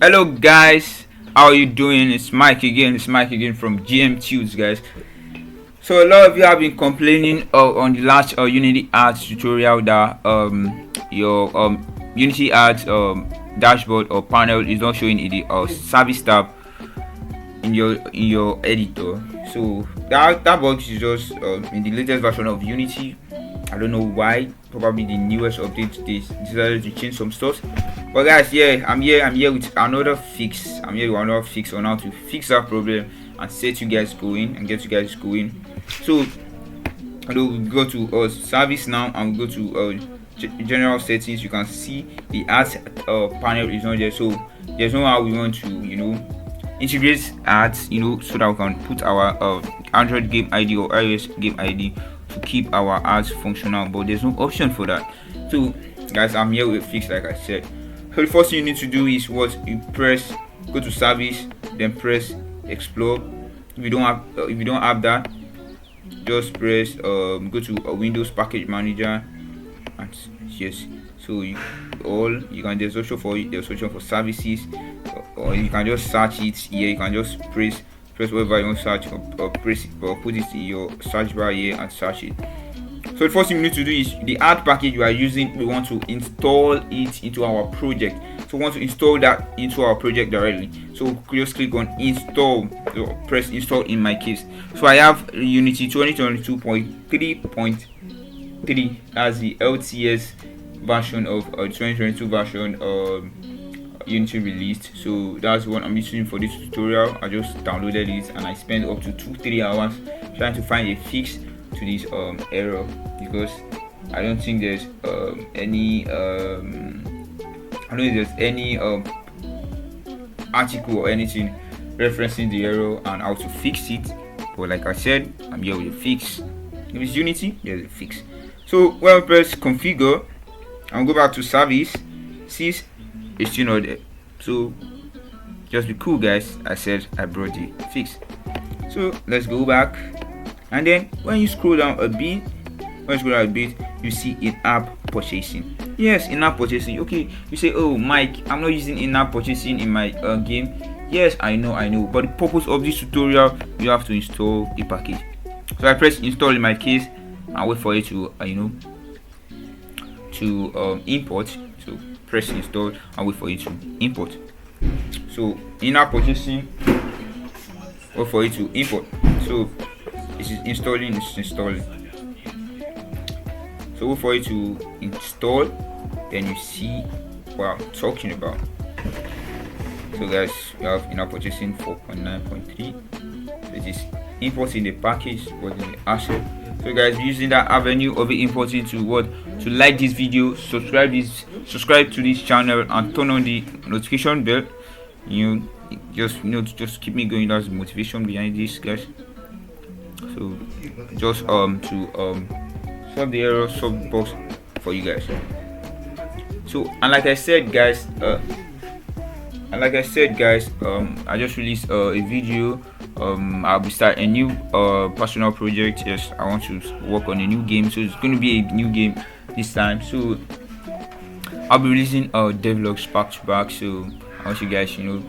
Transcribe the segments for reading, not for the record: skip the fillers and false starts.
Hello guys, how are you doing? It's Mike again. It's Mike again from GM Tunes, guys. So a lot of you have been complaining on the last Unity Ads tutorial that your Unity Ads dashboard or panel is not showing in the service tab in your editor. So that box is just in the latest version of Unity. I don't know why. Probably the newest update they decided to change some stuff. But guys, yeah, I'm here with another fix. I'm here with another fix on how to fix that problem and set you guys going and get you guys going. So we go to service now and we go to general settings. You can see the ads panel is not there, so there's no how we want to integrate ads so that we can put our Android game ID or iOS game ID to keep our ads functional, but there's no option for that. So guys, I'm here with a fix, like I said. So the first thing you need to do is go to service, then press explore. If you don't have that, just press go to Windows package manager, and yes, so you can, there's option for it, there's option for services, or you can just search it here. You can just press whatever you want to search, or press it, or put it in your search bar here and search it. So the first thing we need to do is the ad package you are using, we want to install it into our project. So we want to install that into our project directly. So just click on install, so press install in my case. So I have Unity 2022.3.3 as the LTS version of 2022 version Unity released. So that's what I'm using for this tutorial. I just downloaded it and I spent up to 2-3 hours trying to find a fix to this error, because I don't think there's any article or anything referencing the error and how to fix it. But like I said, I'm here with a fix. If it's Unity, there's a fix. So when we press configure and go back to service, see it's still not there. So just be cool, guys. I said I brought the fix. So let's go back. And then when you scroll down a bit, you see in-app purchasing. Yes, in-app purchasing. Okay, you say, oh Mike, I'm not using in-app purchasing in my game. Yes, I know, but the purpose of this tutorial, you have to install the package. So I press install in my case and wait for it to import. So press install and wait for it to import. So in-app purchasing, wait for it to import. So it's installing. So wait for it to install, then you see what I'm talking about. So guys, we have in-app purchasing 4.9.3. so it is importing the package, but in the asset. So guys, using that avenue of it importing to like this video, subscribe to this channel and turn on the notification bell. Just keep me going. That's the motivation behind this, guys. So just to solve the error, solve the box for you guys. So and like I said guys, I just released a video. I'll be starting a new personal project. Yes, I want to work on a new game, so it's going to be a new game this time. So I'll be releasing devlogs back to back. So I want you guys so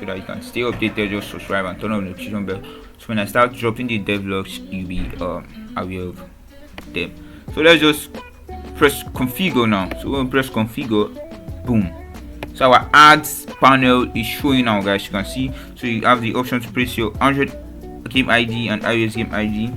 that you can stay updated. Just subscribe and turn on the notification bell, so when I start dropping the devlogs, you'll be aware of them. So let's just press configure now. So when we press configure, boom, so our ads panel is showing now, guys. You can see, so you have the option to place your Android game ID and iOS game ID.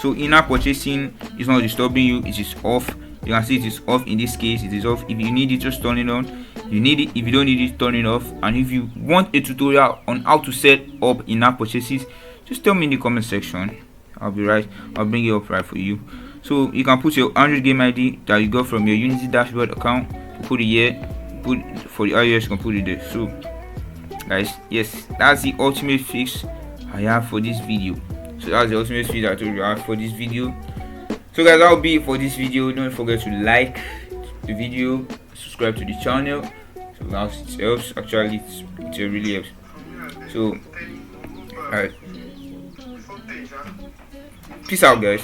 So in-app purchasing is not disturbing you, it is off. You can see it is off. In this case, it is off. If you need it, just turn it on. If you need it, if you don't need it, turn it off. And if you want a tutorial on how to set up in-app purchases, just tell me in the comment section. I'll bring it up right for you. So you can put your Android game ID that you got from your Unity dashboard account, put it here. Put for the iOS, you can put it there. So guys, yes, that's the ultimate fix I have for this video. So that's the ultimate fix I told you I have for this video. So guys, that'll be it for this video. Don't forget to like the video, subscribe to the channel. So that helps. Actually, it really helps. So alright, peace out, guys.